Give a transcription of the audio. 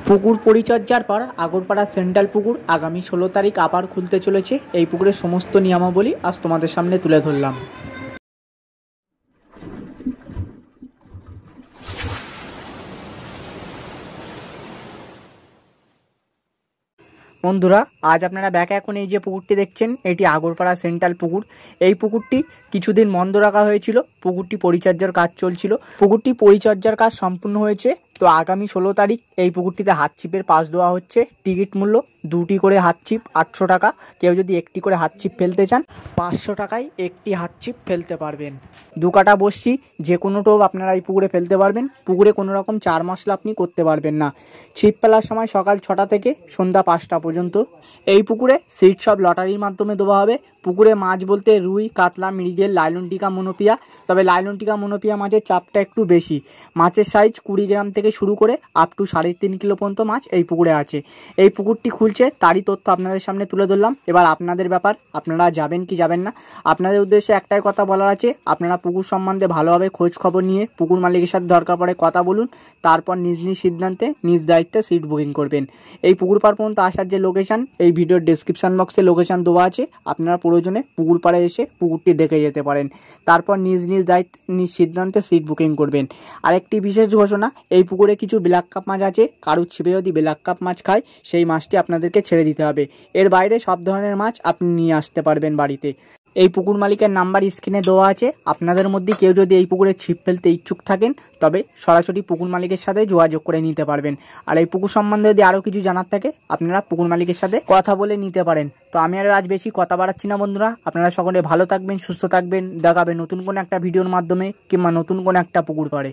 পুকুর পরিচর্যার পর আগরপাড়া সেন্ট্রাল পুকুর আগামী 16 তারিখ আবার খুলতে চলেছে। এই পুকুরের সমস্ত নিয়মাবলী আজ তোমাদের সামনে তুলে ধরলাম। বন্ধুরা, আজ আপনারা ব্যাকে এখন এই যে পুকুরটি দেখছেন, এটি আগরপাড়া সেন্ট্রাল পুকুর। এই পুকুরটি কিছুদিন বন্ধ রাখা হয়েছিল, পুকুরটি পরিচর্যার কাজ চলছিল। পুকুরটি পরিচর্যার কাজ সম্পূর্ণ হয়েছে। তো আগামী 16 তারিখ এই পুকুরটিতে হাত ছিপের পাস দেওয়া হচ্ছে। টিকিট মূল্য 2টি করে হাত ছিপ 800 টাকা। কেউ যদি একটি করে হাত ছিপ ফেলতে চান 500 টাকায় একটি হাত ছিপ ফেলতে পারবেন। 2 কাটা বসছি যে কোনো টোপ আপনারা এই পুকুরে ফেলতে পারবেন। পুকুরে কোনো রকম চার মশলা আপনি করতে পারবেন না। ছিপ ফেলার সময় সকাল 6টা থেকে সন্ধ্যা 5টা পর্যন্ত। এই পুকুরে সিট সব লটারির মাধ্যমে দেওয়া হবে। পুকুরে মাছ বলতে রুই, কাতলা, মৃগেল, লাইলনটিকা, মনোপিয়া। তবে লাইলনটিকা, মনোপিয়া মাছের চাপটা একটু বেশি। মাছের সাইজ 20 গ্রাম থেকে শুরু করে আপ টু 3.5 কিলো পর্যন্ত মাছ এই পুকুরে আছে। এই পুকুরটি খুলছে, তারই তথ্য আপনাদের সামনে তুলে ধরলাম। এবার আপনাদের ব্যাপার, আপনারা যাবেন কি যাবেন না। আপনাদের উদ্দেশ্যে একটাই কথা বলার আছে, আপনারা পুকুর সম্বন্ধে ভালোভাবে খোঁজ খবর নিয়ে পুকুর মালিকের সাথে দরকার পড়ে কথা বলুন। তারপর নিজ নিজ সিদ্ধান্তে নিজ দায়িত্বে সিট বুকিং করবেন। এই পুকুর পাড় পর্যন্ত আসার যে লোকেশান, এই ভিডিওর ডেসক্রিপশন বক্সে লোকেশান দেওয়া আছে। আপনারা প্রয়োজনে পুকুর পাড়ে এসে পুকুরটি দেখে যেতে পারেন। তারপর নিজ নিজ দায়িত্বে নিজ সিদ্ধান্তে সিট বুকিং করবেন। আরেকটি বিশেষ ঘোষণা, এই পুকুরে কিছু ব্ল্যাক কাপ মাছ আছে। কারুর ছিপে যদি ব্ল্যাক কাপ মাছ খায়, সেই মাছটি আপনাদেরকে ছেড়ে দিতে হবে। এর বাইরে সব ধরনের মাছ আপনি নিয়ে আসতে পারবেন বাড়িতে। এই পুকুর মালিকের নাম্বার স্ক্রিনে দেওয়া আছে। আপনাদের মধ্যে কেউ যদি এই পুকুরে ছিপ ফেলতে ইচ্ছুক থাকেন, তবে সরাসরি পুকুর মালিকের সাথে যোগাযোগ করে নিতে পারবেন। আর এই পুকুর সম্বন্ধে যদি আরও কিছু জানার থাকে, আপনারা পুকুর মালিকের সাথে কথা বলে নিতে পারেন। তো আমি আর আজ বেশি কথা বাড়াচ্ছি না বন্ধুরা, আপনারা সকলে ভালো থাকবেন, সুস্থ থাকবেন। দেখাবে নতুন কোনো একটা ভিডিওর মাধ্যমে কিংবা নতুন কোনো একটা পুকুর পাড়ে।